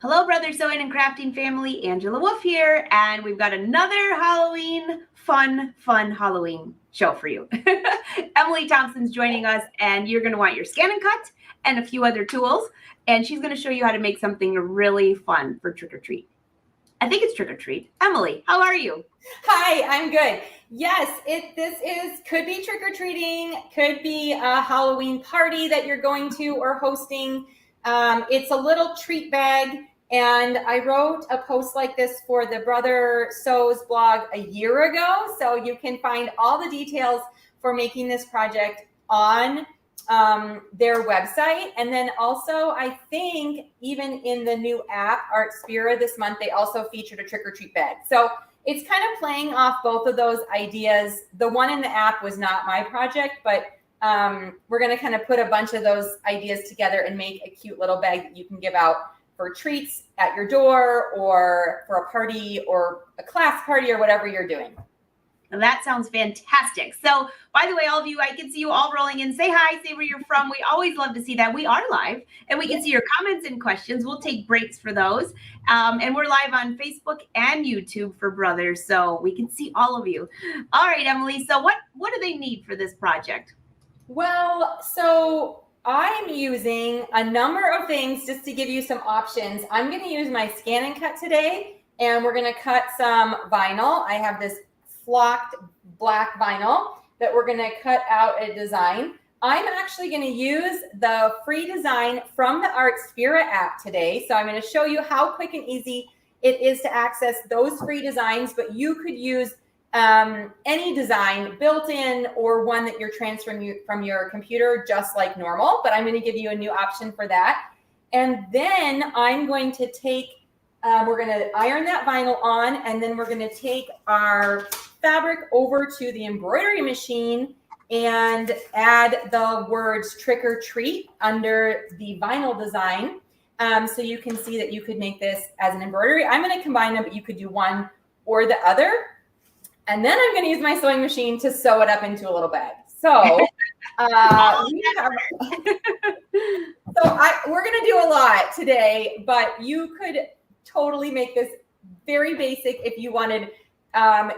Hello, Brother Sewing and Crafting family. Angela Wolf here, and we've got another Halloween fun Halloween show for you. Emily Thompson's joining us, and you're going to want your scan and cut and a few other tools, and she's going to show you how to make something really fun for trick or treat. I think it's trick or treat. Emily, how are you? Hi, I'm good. Yes, could be trick or treating, could be a Halloween party that you're going to or hosting. It's a little treat bag, and I wrote a post like this for the Brother Sews blog a year ago, so you can find all the details for making this project on their website. And then also, I think even in the new app, Art Spira, this month, they also featured a trick or treat bag. So it's kind of playing off both of those ideas. The one in the app was not my project, but we're going to kind of put a bunch of those ideas together and make a cute little bag that you can give out for treats at your door or for a party or a class party or whatever you're doing. Now that sounds fantastic. So, by the way, all of you, I can see you all rolling in. Say hi, say where you're from. We always love to see that. We are live, and we can see your comments and questions. We'll take breaks for those. And we're live on Facebook and YouTube for Brothers, so we can see all of you. All right, Emily, so what do they need for this project? Well, so I'm using a number of things just to give you some options. I'm going to use my scan and cut today, and we're going to cut some vinyl. I have this flocked black vinyl that we're going to cut out a design. I'm actually going to use the free design from the Art Spira app today. So I'm going to show you how quick and easy it is to access those free designs, but you could use any design built in or one that you're transferring from your computer just like normal, but I'm going to give you a new option for that. And then I'm going to take, we're going to iron that vinyl on, and then we're going to take our fabric over to the embroidery machine and add the words trick or treat under the vinyl design. So you can see that you could make this as an embroidery. I'm going to combine them, but you could do one or the other. And then I'm going to use my sewing machine to sew it up into a little bag. So, we're going to do a lot today, but you could totally make this very basic if you wanted.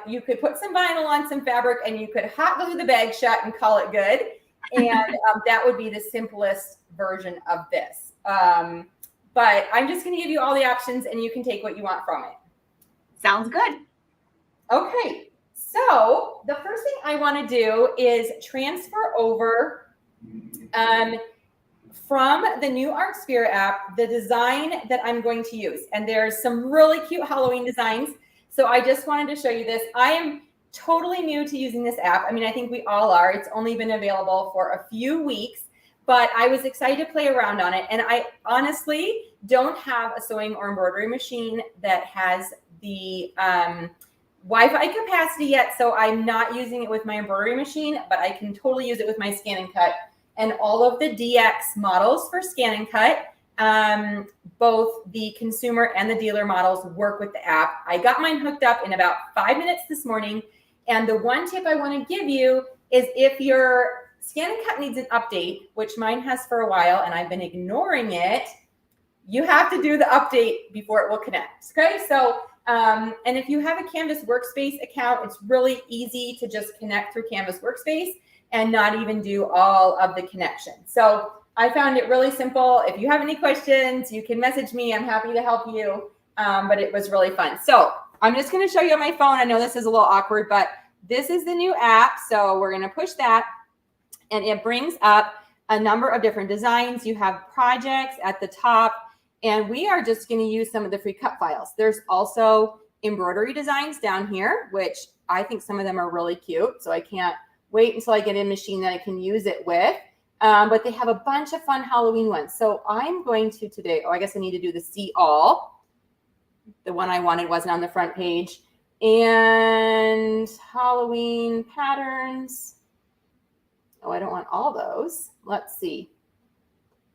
You could put some vinyl on some fabric, and you could hot glue the bag shut and call it good. And that would be the simplest version of this. But I'm just going to give you all the options, and you can take what you want from it. Sounds good. Okay. So the first thing I want to do is transfer over from the new Art Spira app, the design that I'm going to use. And there's some really cute Halloween designs. So I just wanted to show you this. I am totally new to using this app. I mean, I think we all are. It's only been available for a few weeks, but I was excited to play around on it. And I honestly don't have a sewing or embroidery machine that has the Wi-Fi capacity yet, so I'm not using it with my embroidery machine, but I can totally use it with my scan and cut. And all of the DX models for scan and cut, both the consumer and the dealer models work with the app. I got mine hooked up in about 5 minutes this morning. And the one tip I want to give you is if your scan and cut needs an update, which mine has for a while, and I've been ignoring it, you have to do the update before it will connect. Okay, so and if you have a Canvas Workspace account, it's really easy to just connect through Canvas Workspace and not even do all of the connections. So I found it really simple. If you have any questions, you can message me. I'm happy to help you, but it was really fun. So I'm just going to show you on my phone. I know this is a little awkward, but this is the new app. So we're going to push that, and it brings up a number of different designs. You have projects at the top. And we are just going to use some of the free cut files. There's also embroidery designs down here, which I think some of them are really cute. So I can't wait until I get a machine that I can use it with. But they have a bunch of fun Halloween ones. So I'm going to today, I guess I need to do the see all. The one I wanted wasn't on the front page. And Halloween patterns. Oh, I don't want all those. Let's see.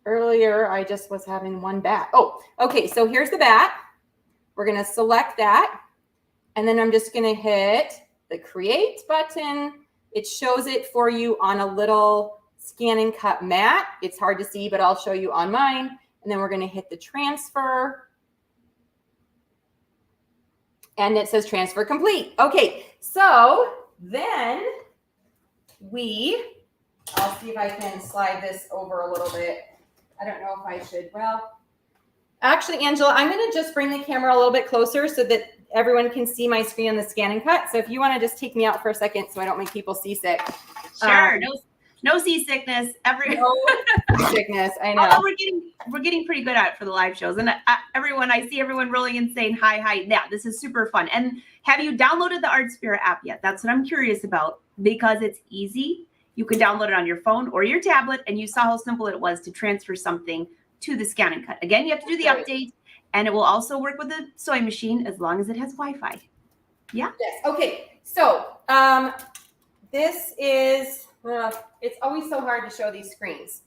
Earlier, I just was having one bat. Oh, okay. So here's the bat. We're going to select that. And then I'm just going to hit the create button. It shows it for you on a little scan and cut mat. It's hard to see, but I'll show you on mine. And then we're going to hit the transfer. And it says transfer complete. Okay, so then I'll see if I can slide this over a little bit. I don't know if I should. Well, actually, Angela, I'm going to just bring the camera a little bit closer so that everyone can see my screen on the Scan and Cut. So if you want to just take me out for a second so I don't make people seasick. Sure. No seasickness. No sickness. I know. Although we're getting pretty good at it for the live shows, and I see everyone rolling in saying hi. Yeah, this is super fun. And have you downloaded the ArtSphere app yet? That's what I'm curious about, because it's easy. You can download it on your phone or your tablet, and you saw how simple it was to transfer something to the Scan and Cut. Again, you have to do the update, and it will also work with the sewing machine as long as it has Wi-Fi. Yeah. Yes. Okay. So this is. It's always so hard to show these screens,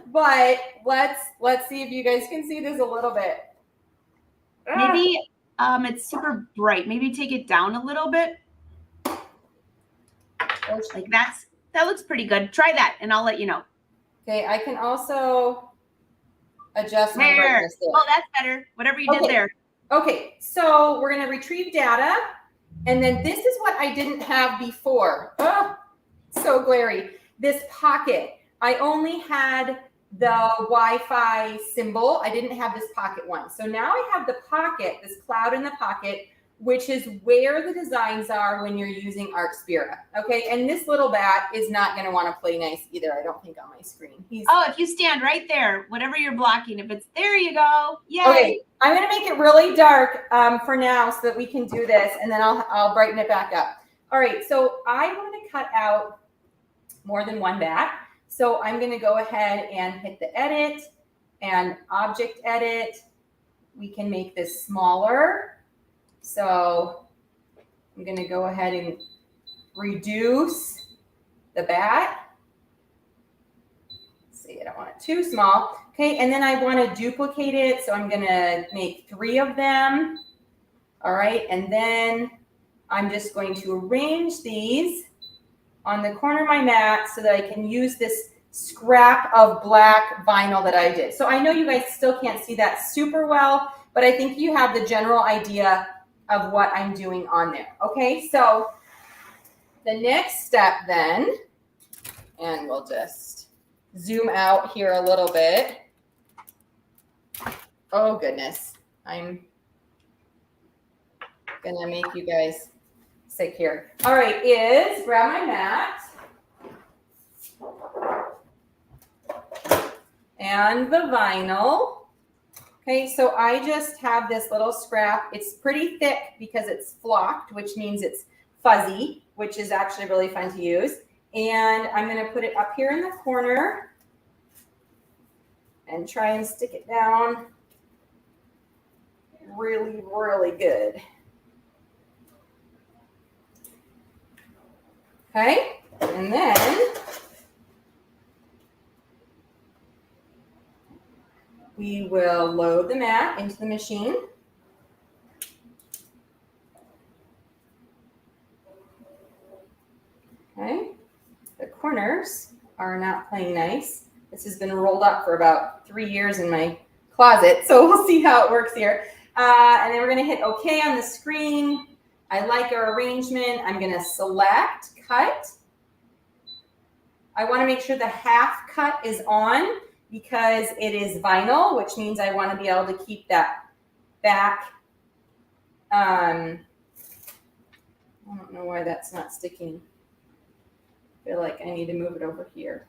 but let's see if you guys can see this a little bit. Maybe it's super bright. Maybe take it down a little bit. Like that looks pretty good. Try that, and I'll let you know. Okay, I can also adjust my there. brightness there. Oh, that's better. Whatever you did there. Okay, so we're gonna retrieve data, and then this is what I didn't have before. Oh, so glary. This pocket. I only had the Wi-Fi symbol. I didn't have this pocket one. So now I have the pocket, this cloud in the pocket, which is where the designs are when you're using ArtSphere. Okay, and this little bat is not going to want to play nice either, I don't think, on my screen. If you stand right there, whatever you're blocking, if it's there you go. Yay. Okay, I'm going to make it really dark for now so that we can do this, and then I'll brighten it back up. All right, so I want to cut out more than one bat. So I'm going to go ahead and hit the edit and object edit. We can make this smaller. So I'm going to go ahead and reduce the bat. Let's see, I don't want it too small. Okay, and then I want to duplicate it. So I'm going to make 3 of them. All right, and then I'm just going to arrange these on the corner of my mat so that I can use this scrap of black vinyl that I did. So I know you guys still can't see that super well, but I think you have the general idea of what I'm doing on there. Okay, so the next step then, and we'll just zoom out here a little bit. Oh goodness, I'm gonna make you guys sick here. All right, is grab my mat and the vinyl. Okay, so I just have this little scrap. It's pretty thick because it's flocked, which means it's fuzzy, which is actually really fun to use. And I'm going to put it up here in the corner and try and stick it down really, really good. Okay, and then we will load the mat into the machine. Okay, the corners are not playing nice. This has been rolled up for about 3 years in my closet, so we'll see how it works here. And then we're going to hit OK on the screen. I like our arrangement. I'm going to select cut. I want to make sure the half cut is on because it is vinyl, which means I want to be able to keep that back. I don't know why that's not sticking. I feel like I need to move it over here.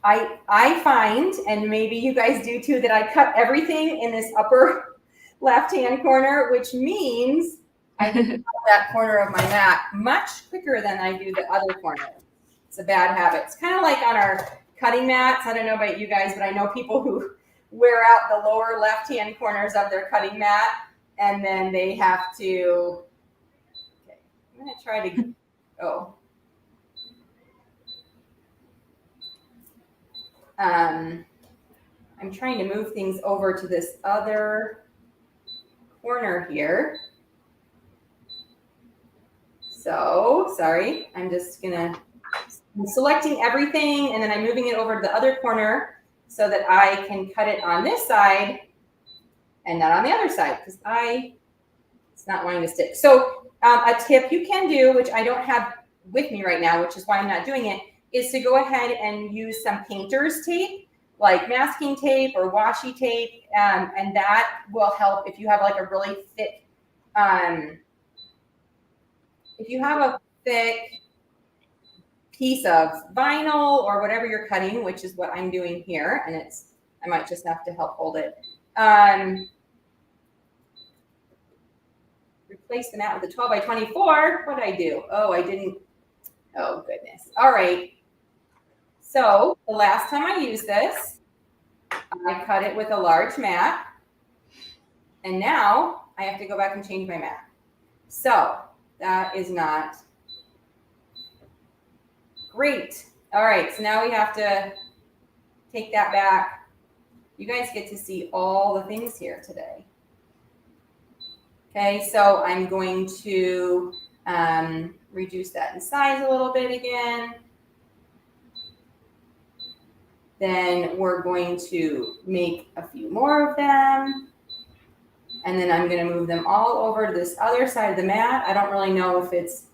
I find, and maybe you guys do too, that I cut everything in this upper left-hand corner, which means I can cut that corner of my mat much quicker than I do the other corner. It's a bad habit. It's kind of like on our cutting mats. I don't know about you guys, but I know people who wear out the lower left-hand corners of their cutting mat, and then they have to, okay, I'm going to try to, oh. I'm trying to move things over to this other corner here. So, sorry, I'm selecting everything and then I'm moving it over to the other corner so that I can cut it on this side and not on the other side because I It's not wanting to stick. So a tip you can do, which I don't have with me right now, which is why I'm not doing it, is to go ahead and use some painter's tape, like masking tape or washi tape, and that will help if you have like a really thick, if you have a thick piece of vinyl or whatever you're cutting, which is what I'm doing here, and I might just have to help hold it. Replace the mat with a 12 by 24. What did I do? Oh, I didn't. Oh, goodness. All right. So the last time I used this, I cut it with a large mat. And now I have to go back and change my mat. So that is not great. All right. So now we have to take that back. You guys get to see all the things here today. Okay, so I'm going to reduce that in size a little bit again. Then we're going to make a few more of them. And then I'm going to move them all over to this other side of the mat. I don't really know if it's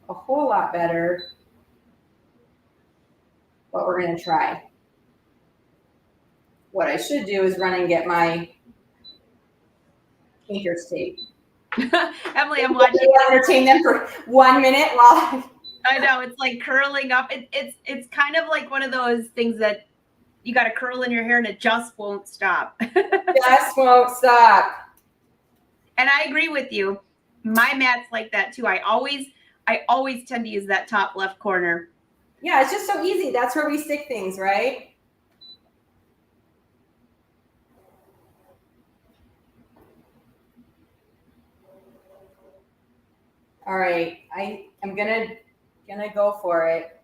a whole lot better, but we're going to try. What I should do is run and get my painter's tape. Emily, I'm watching. Entertain them for 1 minute while I know it's like curling up. It's kind of like one of those things that you got to curl in your hair and it just won't stop. Just won't stop. And I agree with you. My mat's like that too. I always tend to use that top left corner. Yeah, it's just so easy. That's where we stick things, right? All right, I am gonna go for it.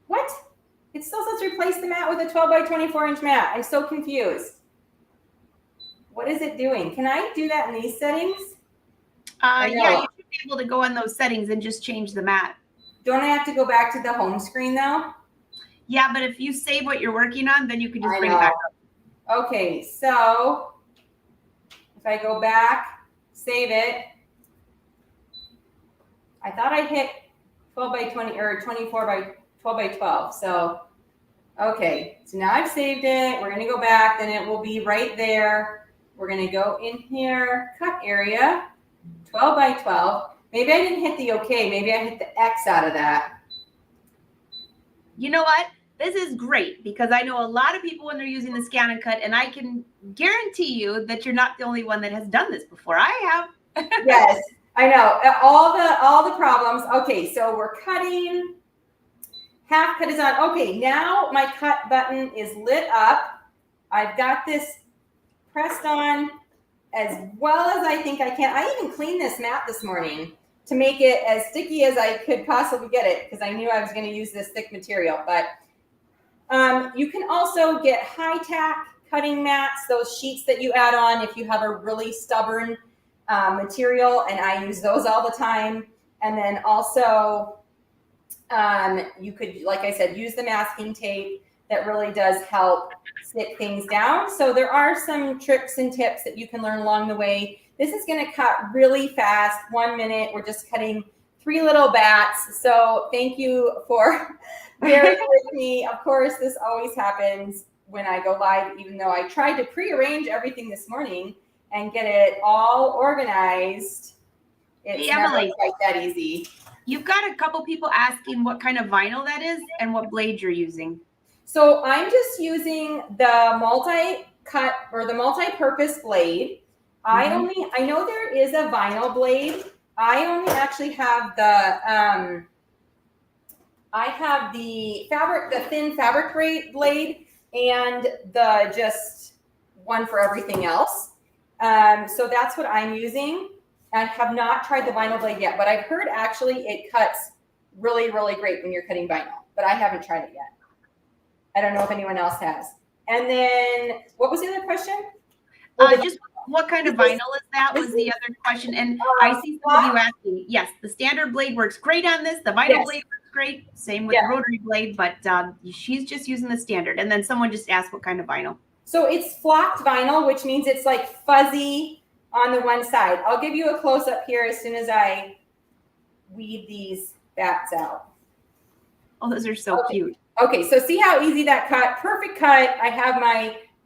What? It still says replace the mat with a 12 by 24 inch mat. I'm so confused. What is it doing? Can I do that in these settings? Yeah, you should be able to go in those settings and just change the mat. Don't I have to go back to the home screen though? Yeah, but if you save what you're working on, then you can just bring it back up. Okay, so if I go back, save it. I thought I hit 12 by 20 or 24 by 12 by 12. So, okay. So now I've saved it. We're going to go back. Then it will be right there. We're going to go in here, cut area, 12 by 12. Maybe I didn't hit the okay. Maybe I hit the X out of that. You know what? This is great because I know a lot of people when they're using the scan and cut, and I can guarantee you that you're not the only one that has done this before. I have. Yes, I know. All the problems. Okay, so we're cutting. Half cut is on. Okay, now my cut button is lit up. I've got this pressed on as well as I think I can. I even cleaned this mat this morning to make it as sticky as I could possibly get it because I knew I was going to use this thick material. But you can also get high-tack cutting mats, those sheets that you add on if you have a really stubborn material, and I use those all the time. And then also you could, like I said, use the masking tape. That really does help sit things down. So there are some tricks and tips that you can learn along the way. This is going to cut really fast, 1 minute. We're just cutting 3 little bats. So thank you for bearing with me. Of course, this always happens when I go live, even though I tried to pre-arrange everything this morning and get it all organized. It's never quite that easy. You've got a couple people asking what kind of vinyl that is and what blade you're using. So I'm just using the multi-cut or the multi-purpose blade. I know there is a vinyl blade. I only actually have the the thin fabric blade and the just one for everything else. So that's what I'm using. I have not tried the vinyl blade yet, but I've heard actually it cuts really, really great when you're cutting vinyl, but I haven't tried it yet. I don't know if anyone else has. And then what was the other question? Just what kind of vinyl is that was the other question. And I see some of you asking, yes, the standard blade works great on this. The vinyl blade works great. Same with the rotary blade, but she's just using the standard. And then someone just asked what kind of vinyl. So it's flocked vinyl, which means it's like fuzzy. on the one side. I'll give you a close up here as soon as I weed these bats out. Oh, those are so cute. Okay, so see how easy that cut, perfect cut. I have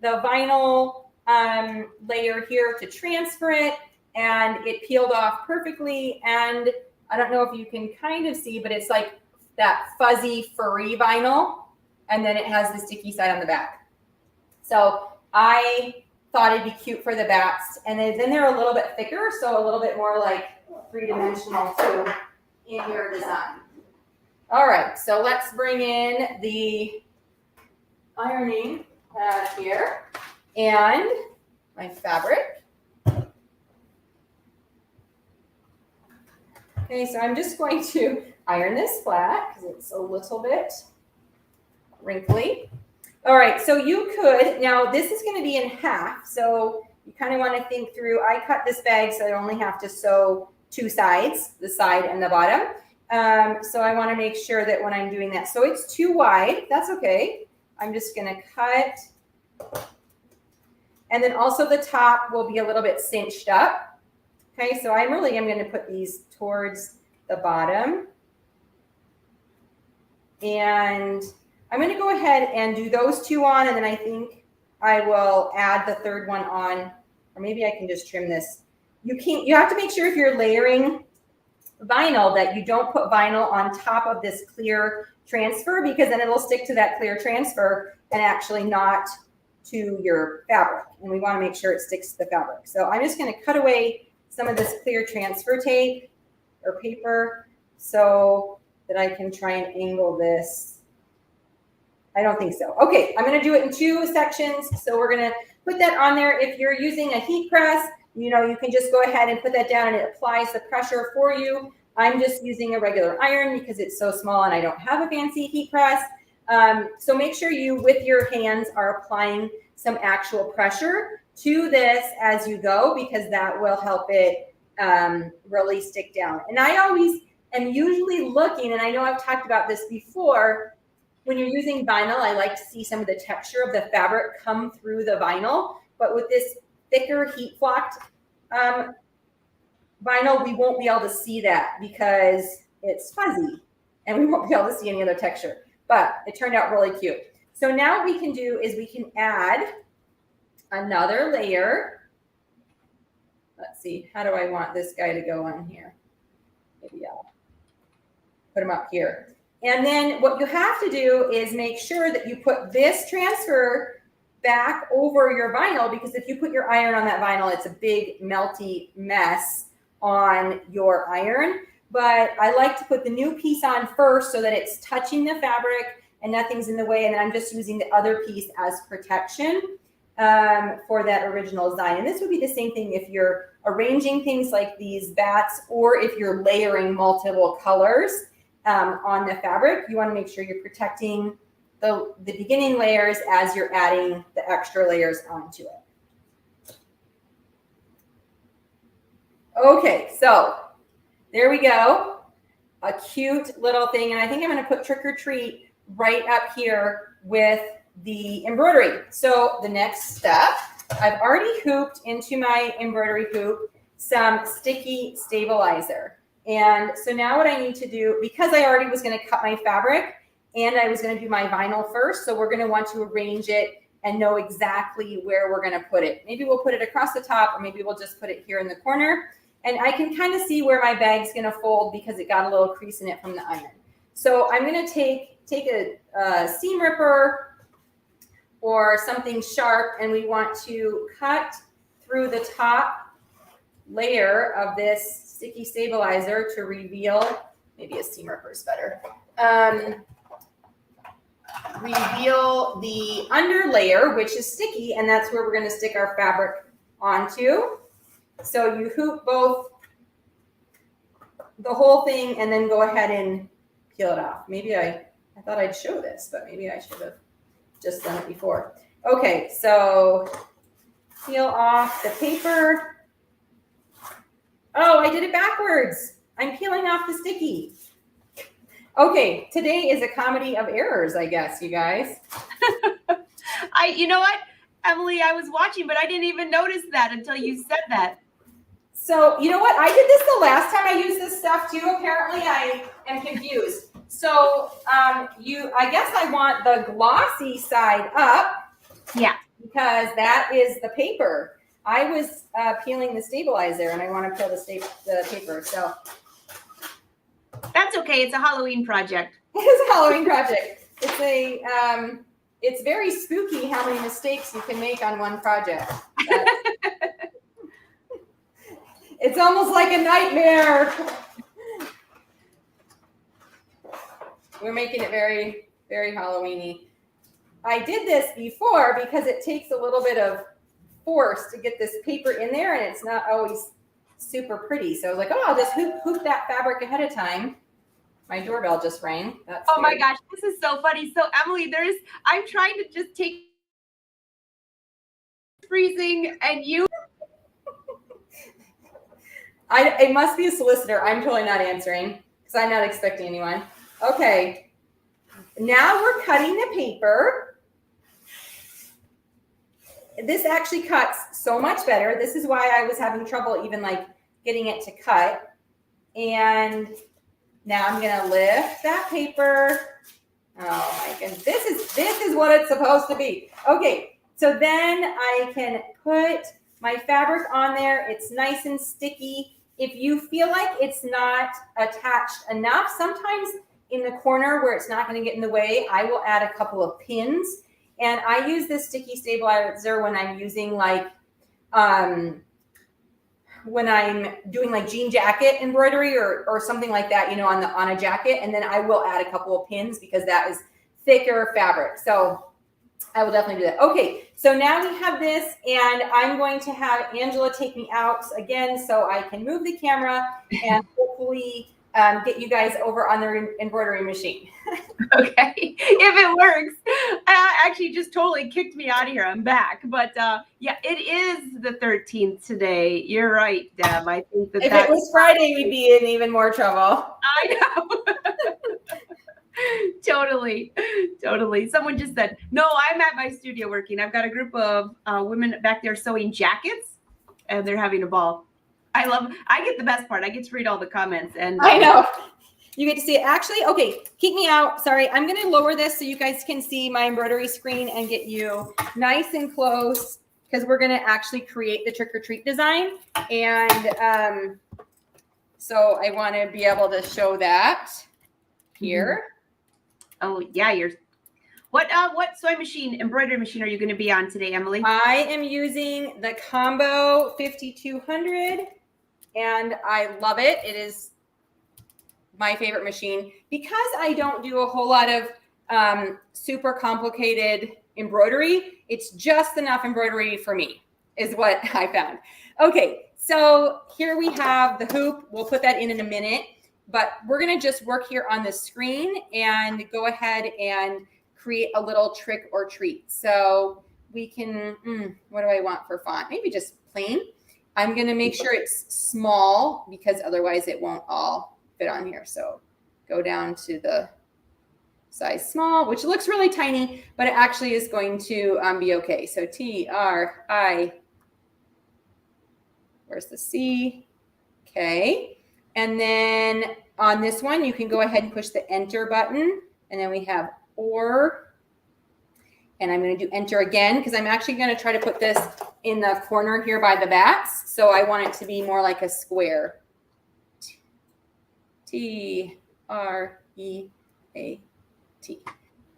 the vinyl layer here to transfer it, and it peeled off perfectly. And I don't know if you can kind of see, but it's like that fuzzy furry vinyl, and then it has the sticky side on the back. So I thought it'd be cute for the bats, and then they're a little bit thicker, so a little bit more like three-dimensional too in your design. All right, so let's bring in the ironing pad here and my fabric. Okay, so I'm just going to iron this flat because it's a little bit wrinkly. All right, so you could, now this is going to be in half, so you kind of want to think through. I cut this bag so I only have to sew two sides, the side and the bottom. So I want to make sure that when I'm doing that, so it's too wide, that's okay. I'm just going to cut. And then also the top will be a little bit cinched up. Okay, so I'm going to put these towards the bottom. And I'm going to go ahead and do those two on, and then I think I will add the third one on, or maybe I can just trim this. You have to make sure if you're layering vinyl that you don't put vinyl on top of this clear transfer, because then it'll stick to that clear transfer and actually not to your fabric. And we want to make sure it sticks to the fabric. So I'm just going to cut away some of this clear transfer tape or paper so that I can try and angle this. I don't think so. Okay, I'm going to do it in two sections. So we're going to put that on there. If you're using a heat press, you can just go ahead and put that down and it applies the pressure for you. I'm just using a regular iron because it's so small and I don't have a fancy heat press. So make sure you, with your hands, are applying some actual pressure to this as you go, because that will help it really stick down. And I always am usually looking, and I know I've talked about this before, when you're using vinyl, I like to see some of the texture of the fabric come through the vinyl. But with this thicker heat flocked vinyl, we won't be able to see that because it's fuzzy and we won't be able to see any other texture. But it turned out really cute. So now what we can do is we can add another layer. Let's see, how do I want this guy to go on here? Maybe I'll put him up here. And then what you have to do is make sure that you put this transfer back over your vinyl, because if you put your iron on that vinyl, it's a big melty mess on your iron. But I like to put the new piece on first so that it's touching the fabric and nothing's in the way. And then I'm just using the other piece as protection for that original design. And this would be the same thing if you're arranging things like these bats, or if you're layering multiple colors on the fabric. You want to make sure you're protecting the beginning layers as you're adding the extra layers onto it. Okay, so there we go. A cute little thing. And I think I'm going to put Trick or Treat right up here with the embroidery. So the next step, I've already hooped into my embroidery hoop some sticky stabilizer. And so now what I need to do, because I already was going to cut my fabric and I was going to do my vinyl first, so we're going to want to arrange it and know exactly where we're going to put it. Maybe we'll put it across the top, or maybe we'll just put it here in the corner. And I can kind of see where my bag's going to fold because it got a little crease in it from the iron. So I'm going to take a seam ripper or something sharp, and we want to cut through the top layer of this sticky stabilizer to reveal, maybe a seam ripper is better, reveal the under layer, which is sticky, and that's where we're going to stick our fabric onto. So you hoop both the whole thing and then go ahead and peel it off. Maybe I thought I'd show this, but maybe I should have just done it before. Okay, so peel off the paper. Oh, I did it backwards. I'm peeling off the sticky. Okay, today is a comedy of errors, I guess, you guys. You know what, Emily, I was watching, but I didn't even notice that until you said that. So you know what? I did this the last time I used this stuff too. Apparently I am confused. So I guess I want the glossy side up. Yeah. Because that is the paper. I was peeling the stabilizer and I want to peel the paper. So that's okay. It's a Halloween project. It is a Halloween project. It's very spooky how many mistakes you can make on one project. It's almost like a nightmare. We're making it very, very Halloween-y. I did this before because it takes a little bit of force to get this paper in there, and it's not always super pretty. So I was like, oh, I'll just hoop that fabric ahead of time. My doorbell just rang. That's oh my gosh, this is so funny. So Emily, I'm trying to just take freezing and you. It must be a solicitor. I'm totally not answering because I'm not expecting anyone. Okay. Now we're cutting the paper. This actually cuts so much better. This is why I was having trouble even like getting it to cut. And now I'm going to lift that paper. Oh my goodness. This is what it's supposed to be. Okay. So then I can put my fabric on there. It's nice and sticky. If you feel like it's not attached enough, sometimes in the corner where it's not going to get in the way, I will add a couple of pins. And I use this sticky stabilizer when I'm using like, when I'm doing like jean jacket embroidery or something like that, you know, on a jacket. And then I will add a couple of pins because that is thicker fabric. So I will definitely do that. Okay, so now we have this, and I'm going to have Angela take me out again so I can move the camera and hopefully get you guys over on the embroidery machine. Okay, if it works. Actually just totally kicked me out of here. I'm back. But yeah, it is the 13th today. You're right, Deb. I think that if it was Friday, we'd be in even more trouble. I know. Totally. Someone just said, no, I'm at my studio working. I've got a group of women back there sewing jackets, and they're having a ball. I get the best part. I get to read all the comments. And I know. You get to see it. Actually, okay, keep me out. Sorry, I'm going to lower this so you guys can see my embroidery screen and get you nice and close because we're going to actually create the trick-or-treat design. And so I want to be able to show that here. Oh, yeah. What sewing machine, embroidery machine are you going to be on today, Emily? I am using the Combo 5200, and I love it. It is my favorite machine because I don't do a whole lot of super complicated embroidery. It's just enough embroidery for me is what I found. Okay, so here we have the hoop. We'll put that in a minute, but we're going to just work here on the screen and go ahead and create a little trick or treat. So we can, what do I want for font? Maybe just plain. I'm going to make sure it's small because otherwise it won't all fit on here. So go down to the size small, which looks really tiny, but it actually is going to be okay. So T-R-I, where's the C? Okay. And then on this one, you can go ahead and push the enter button. And then we have or, and I'm going to do enter again because I'm actually going to try to put this in the corner here by the bats. So I want it to be more like a square. T-R-E-A-T.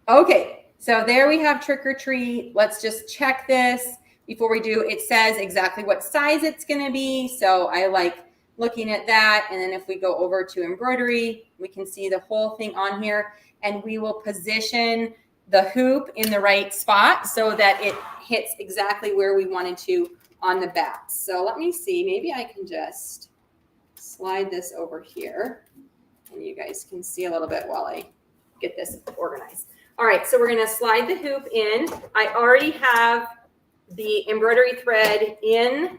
Okay, so there we have trick or treat. Let's just check this before we do. It says exactly what size it's going to be. So I like looking at that. And then if we go over to embroidery, we can see the whole thing on here. And we will position the hoop in the right spot so that it hits exactly where we wanted to on the back. So let me see. Maybe I can just slide this over here. And you guys can see a little bit while I get this organized. All right, so we're going to slide the hoop in. I already have the embroidery thread in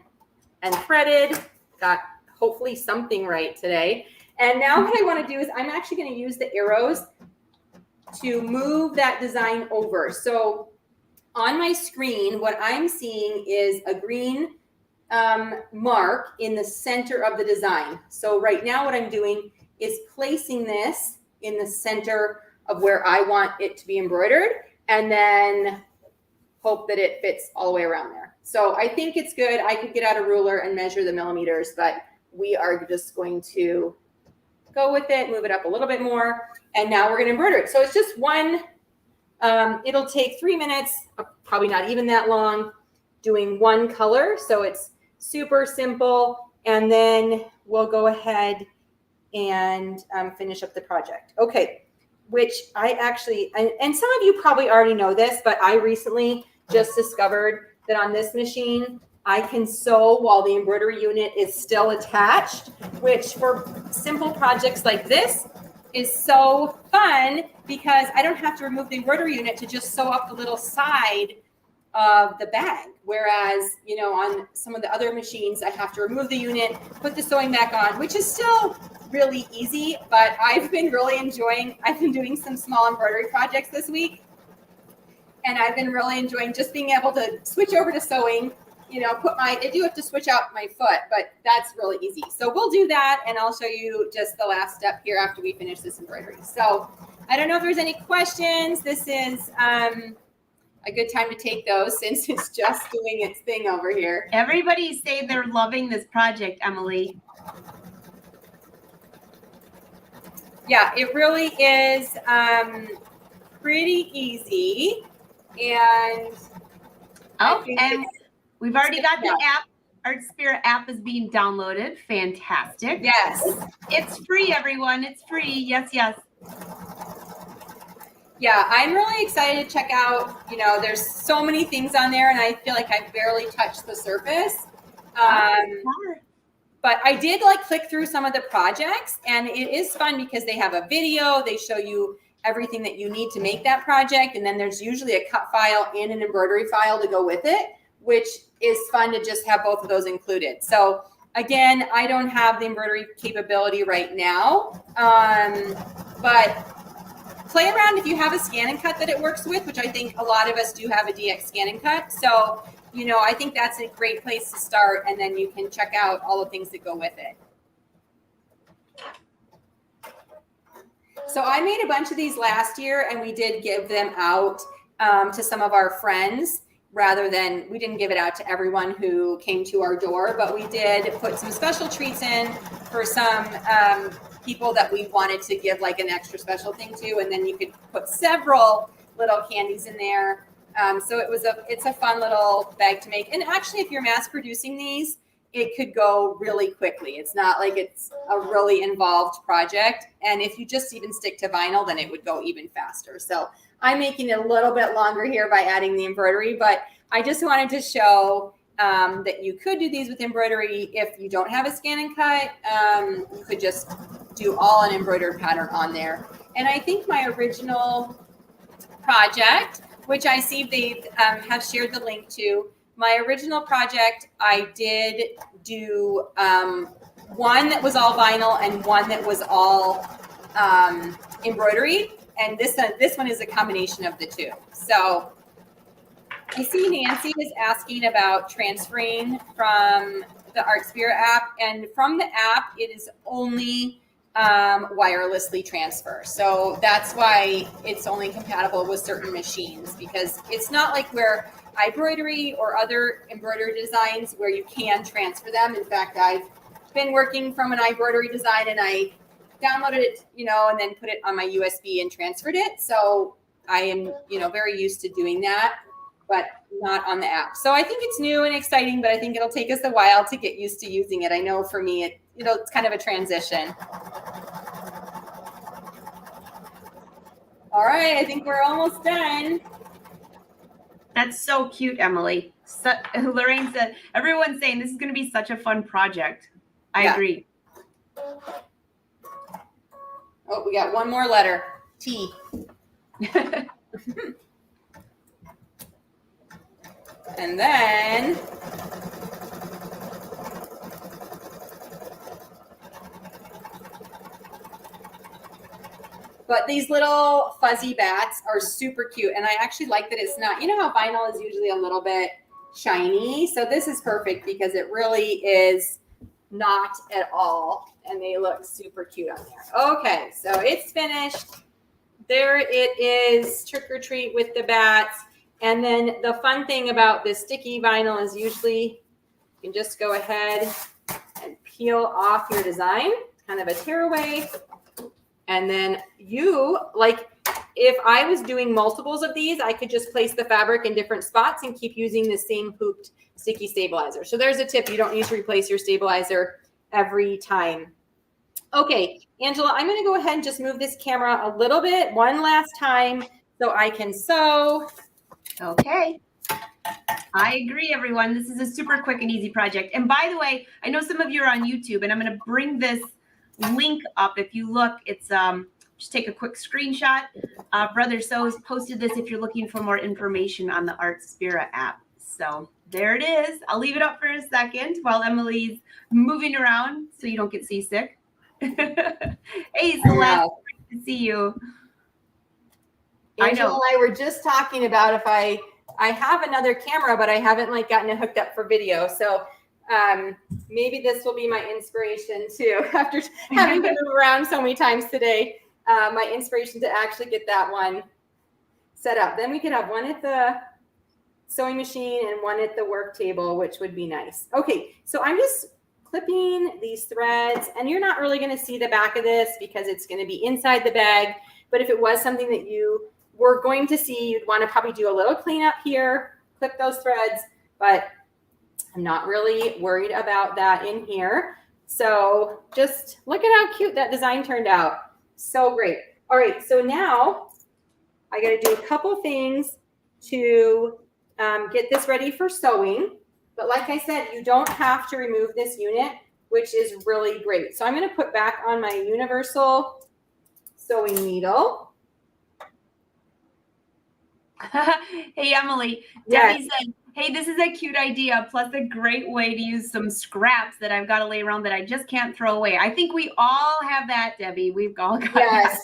and threaded. Got hopefully something right today. And now what I want to do is I'm actually going to use the arrows to move that design over. So on my screen, what I'm seeing is a green mark in the center of the design. So right now what I'm doing is placing this in the center of where I want it to be embroidered, and then hope that it fits all the way around there. So I think it's good. I could get out a ruler and measure the millimeters, but we are just going to go with it, move it up a little bit more, and now we're going to embroider it. So it's just one, it'll take 3 minutes, probably not even that long, doing one color. So it's super simple, and then we'll go ahead and finish up the project. Okay, which I actually, and some of you probably already know this, but I recently just discovered that on this machine, I can sew while the embroidery unit is still attached, which for simple projects like this is so fun because I don't have to remove the embroidery unit to just sew up the little side of the bag. Whereas, you know, on some of the other machines, I have to remove the unit, put the sewing back on, which is still really easy, but I've been really enjoying, I've been doing some small embroidery projects this week, and I've been really enjoying just being able to switch over to sewing, you know, I do have to switch out my foot, but that's really easy. So we'll do that, and I'll show you just the last step here after we finish this embroidery. So I don't know if there's any questions. This is a good time to take those since it's just doing its thing over here. Everybody say they're loving this project, Emily. Yeah, it really is pretty easy. And and we've already got the app. Art Spirit app is being downloaded. Fantastic. Yes. It's free, everyone. It's free. Yes, yes. Yeah, I'm really excited to check out, you know, there's so many things on there, and I feel like I barely touched the surface. But I did like click through some of the projects, and it is fun because they have a video. They show you everything that you need to make that project. And then there's usually a cut file and an embroidery file to go with it, which is fun to just have both of those included. So again, I don't have the embroidery capability right now, but play around if you have a scan and cut that it works with, which I think a lot of us do have a DX scan and cut. So, you know, I think that's a great place to start, and then you can check out all the things that go with it. So I made a bunch of these last year, and we did give them out to some of our friends rather than, we didn't give it out to everyone who came to our door, but we did put some special treats in for some people that we wanted to give like an extra special thing to, and then you could put several little candies in there. So it's a fun little bag to make. And actually, if you're mass producing these, it could go really quickly. It's not like it's a really involved project. And if you just even stick to vinyl, then it would go even faster. So I'm making it a little bit longer here by adding the embroidery, but I just wanted to show that you could do these with embroidery. If you don't have a scan and cut, you could just do all an embroidered pattern on there. And I think my original project, which I see they have shared the link to, my original project, I did do one that was all vinyl and one that was all embroidery. And this one is a combination of the two. So I see Nancy is asking about transferring from the ArtSphere app. And from the app, it is only wirelessly transfer. So that's why it's only compatible with certain machines, because it's not like where iBroidery or other embroidery designs where you can transfer them. In fact, I've been working from an iBroidery design, and I downloaded it, you know, and then put it on my USB and transferred it. So I am, you know, very used to doing that, but not on the app. So I think it's new and exciting, but I think it'll take us a while to get used to using it. I know for me, it's kind of a transition. All right, I think we're almost done. That's so cute, Emily. Lorraine said, everyone's saying this is going to be such a fun project. I agree. Oh, we got one more letter, T. And then but these little fuzzy bats are super cute. And I actually like that it's not, you know how vinyl is usually a little bit shiny. So this is perfect because it really is not at all. And they look super cute on there. Okay, so it's finished. There it is, trick or treat with the bats. And then the fun thing about this sticky vinyl is usually you can just go ahead and peel off your design, kind of a tearaway. And then you, like, if I was doing multiples of these, I could just place the fabric in different spots and keep using the same hooped sticky stabilizer. So there's a tip. You don't need to replace your stabilizer every time. Okay, Angela, I'm going to go ahead and just move this camera a little bit one last time so I can sew. Okay. I agree, everyone. This is a super quick and easy project. And by the way, I know some of you are on YouTube, and I'm going to bring this link up. If you look, it's just take a quick screenshot. Brother Sews posted this if you're looking for more information on the Artspira app. So there it is. I'll leave it up for a second while Emily's moving around so you don't get seasick. Hey, Celeste, great to see you. Angela and I were just talking about if I have another camera, but I haven't like gotten it hooked up for video. So maybe this will be my inspiration too. After having to move around so many times today, my inspiration to actually get that one set up. Then we could have one at the sewing machine and one at the work table, which would be nice. Okay, so I'm just clipping these threads, and you're not really going to see the back of this because it's going to be inside the bag. But if it was something that you were going to see, you'd want to probably do a little cleanup here, clip those threads, but I'm not really worried about that in here. So just look at how cute that design turned out. So great. All right, so now I got to do a couple things to get this ready for sewing. But like I said, you don't have to remove this unit, which is really great. So I'm going to put back on my universal sewing needle. Hey, Emily. Yes. Debbie said, hey, this is a cute idea, plus a great way to use some scraps that I've got to lay around that I just can't throw away. I think we all have that, Debbie. We've all got that.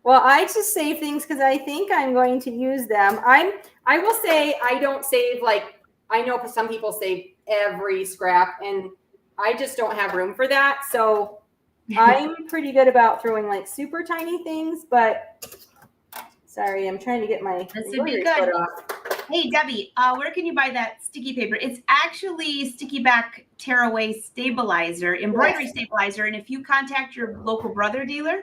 Well, I just save things because I think I'm going to use them. I will say I don't save, like, I know some people save every scrap, and I just don't have room for that. So I'm pretty good about throwing like super tiny things, but sorry, I'm trying to get my embroidery foot off. Hey, Debbie, where can you buy that sticky paper? It's actually Sticky Back Tearaway Stabilizer, embroidery stabilizer. And if you contact your local brother dealer,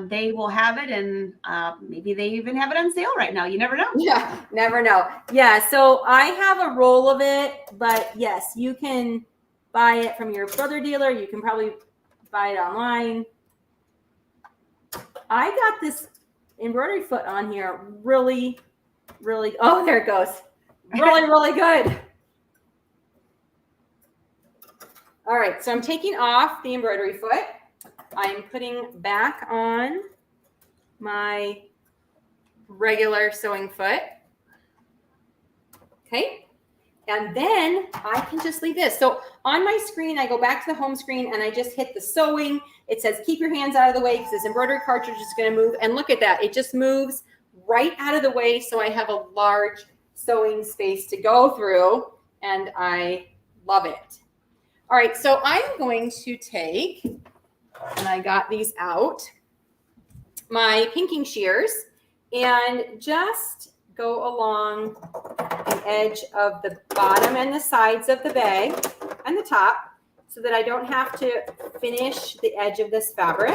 they will have it, and maybe they even have it on sale right now. You never know. Yeah, never know. Yeah, so I have a roll of it, but yes, you can buy it from your brother dealer. You can probably buy it online. I got this embroidery foot on here really, oh, there it goes. Really good. All right, so I'm taking off the embroidery foot. I'm putting back on my regular sewing foot. Okay. And then I can just leave this. So on my screen, I go back to the home screen and I just hit the sewing. It says, keep your hands out of the way because this embroidery cartridge is going to move. And look at that. It just moves right out of the way. So I have a large sewing space to go through, and I love it. All right. So I'm going to take, and I got these out, my pinking shears, and just go along the edge of the bottom and the sides of the bag and the top so that I don't have to finish the edge of this fabric.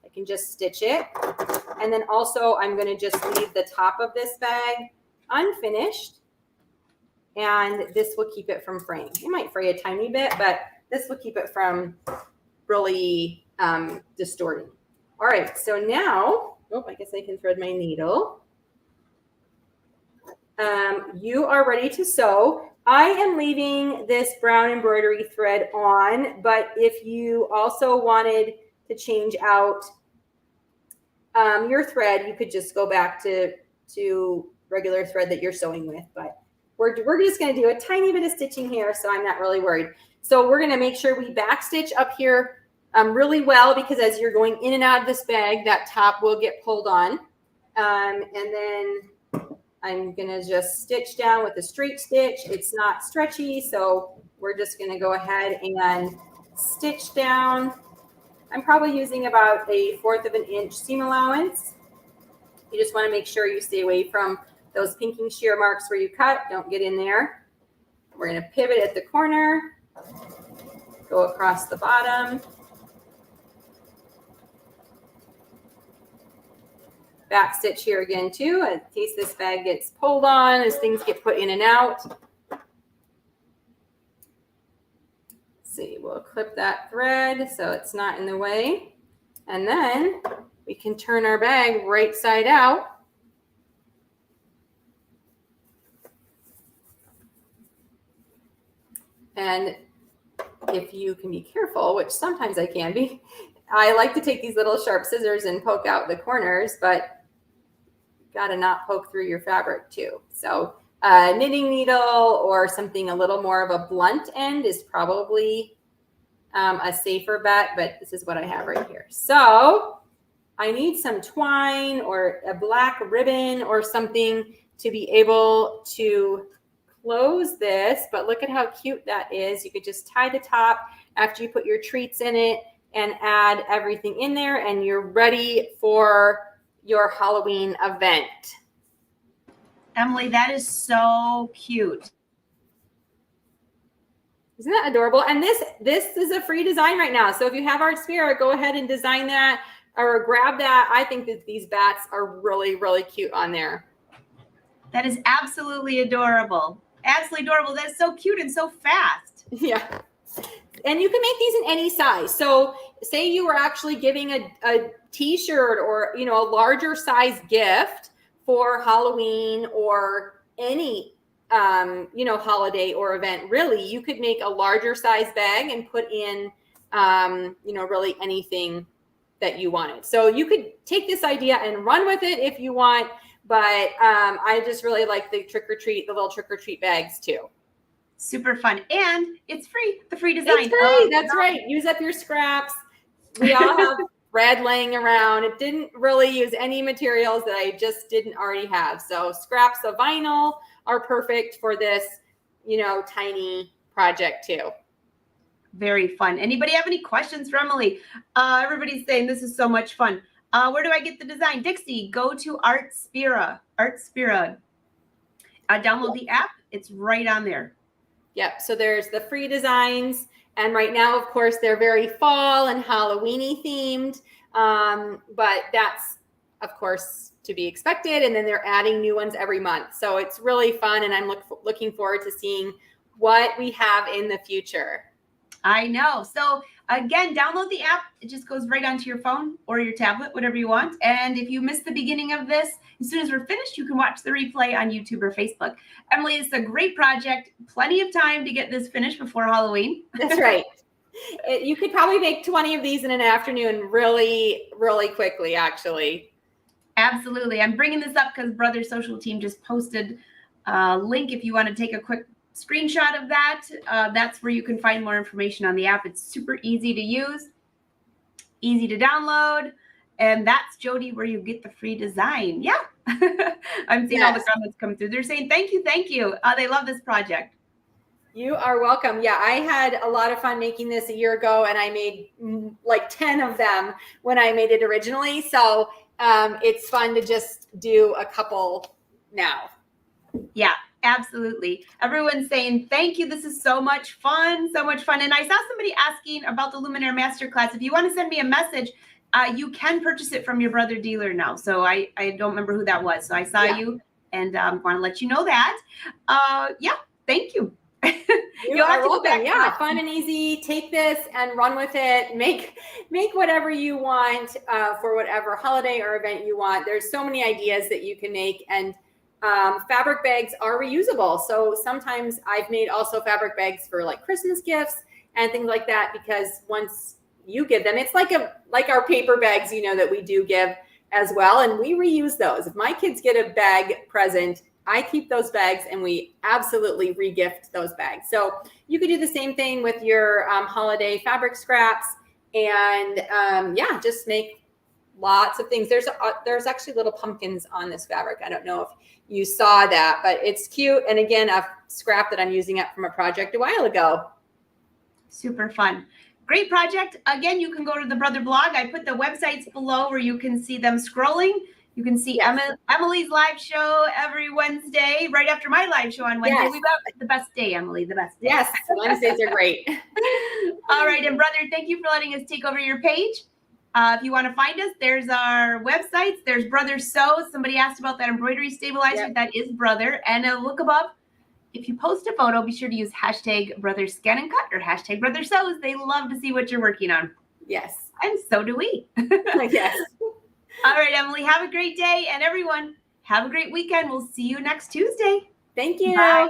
I can just stitch it. And then also I'm going to just leave the top of this bag unfinished, and this will keep it from fraying. It might fray a tiny bit, but this will keep it from really distorting. All right, so now, I guess I can thread my needle. You are ready to sew. I am leaving this brown embroidery thread on, but if you also wanted to change out your thread, you could just go back to regular thread that you're sewing with. But we're just going to do a tiny bit of stitching here, so I'm not really worried. So we're going to make sure we back stitch up here really well, because as you're going in and out of this bag, that top will get pulled on. And then I'm going to just stitch down with a straight stitch. It's not stretchy, so we're just going to go ahead and stitch down. I'm probably using about 1/4 of an inch seam allowance. You just want to make sure you stay away from those pinking shear marks where you cut. Don't get in there. We're going to pivot at the corner, go across the bottom. Back stitch here again too, in case this bag gets pulled on as things get put in and out. Let's see, we'll clip that thread so it's not in the way. And then we can turn our bag right side out. And if you can be careful, which sometimes I can be, I like to take these little sharp scissors and poke out the corners, but got to not poke through your fabric too. So a knitting needle or something a little more of a blunt end is probably a safer bet, but this is what I have right here. So I need some twine or a black ribbon or something to be able to close this, but look at how cute that is. You could just tie the top after you put your treats in it and add everything in there, and you're ready for your Halloween event. Emily, that is so cute. Isn't that adorable? And this is a free design right now. So if you have Art Spirit, go ahead and design that or grab that. I think that these bats are really, really cute on there. That is absolutely adorable. Absolutely adorable. That's so cute and so fast. Yeah. And you can make these in any size. So say you were actually giving a t-shirt or, you know, a larger size gift for Halloween or any, you know, holiday or event. Really, you could make a larger size bag and put in, you know, really anything that you wanted. So you could take this idea and run with it if you want. But I just really like the little trick or treat bags too. Super fun. And it's free. The free design. It's free. That's right. Use up your scraps. We all have thread laying around. It didn't really use any materials that I just didn't already have. So scraps of vinyl are perfect for this, you know, tiny project too. Very fun. Anybody have any questions for Emily? Everybody's saying this is so much fun. Where do I get the design? Dixie, go to Artspira. Download the app. It's right on there. Yep. So there's the free designs. And right now, of course, they're very fall and Halloween-y themed. But that's, of course, to be expected. And then they're adding new ones every month. So it's really fun. And I'm looking forward to seeing what we have in the future. I know. So again, download the app. It just goes right onto your phone or your tablet, whatever you want. And if you missed the beginning of this, as soon as we're finished, you can watch the replay on YouTube or Facebook. Emily, it's a great project. Plenty of time to get this finished before Halloween. That's right. You could probably make 20 of these in an afternoon really, really quickly, actually. Absolutely. I'm bringing this up because Brother Social Team just posted a link if you want to take a quick screenshot of that. That's where you can find more information on the app. It's super easy to use, easy to download. And that's, Jody, where you get the free design. Yeah. I'm seeing all the comments come through. They're saying, thank you. They love this project. You are welcome. Yeah, I had a lot of fun making this a year ago, and I made like 10 of them when I made it originally. So it's fun to just do a couple now. Yeah, absolutely. Everyone's saying, thank you. This is so much fun. And I saw somebody asking about the Luminaire Masterclass. If you want to send me a message, you can purchase it from your brother dealer now. So I don't remember who that was. So I saw you and want to let you know that. Yeah, thank you. You are welcome. Yeah, fun and easy. Take this and run with it. Make whatever you want for whatever holiday or event you want. There's so many ideas that you can make, and fabric bags are reusable. So sometimes I've made also fabric bags for like Christmas gifts and things like that, because once you give them, it's like our paper bags, you know, that we do give as well. And we reuse those. If my kids get a bag present, I keep those bags and we absolutely re-gift those bags. So you could do the same thing with your holiday fabric scraps, and yeah, just make lots of things. There's actually little pumpkins on this fabric. I don't know if you saw that, but it's cute. And again, a scrap that I'm using up from a project a while ago. Super fun. Great project. Again, you can go to the Brother blog. I put the websites below where you can see them scrolling. You can see Emily's live show every Wednesday, right after my live show on Wednesday. We've got the best day, Emily, the best day. Yes, Wednesdays are great. All right, and brother, thank you for letting us take over your page. If you want to find us, there's our websites. There's Brother Sew. Somebody asked about that embroidery stabilizer. Yep. That is Brother. And look above. If you post a photo, be sure to use hashtag Brother Scan and Cut or hashtag Brother Sews. They love to see what you're working on. Yes. And so do we. Yes. All right, Emily, have a great day. And everyone, have a great weekend. We'll see you next Tuesday. Thank you. Bye.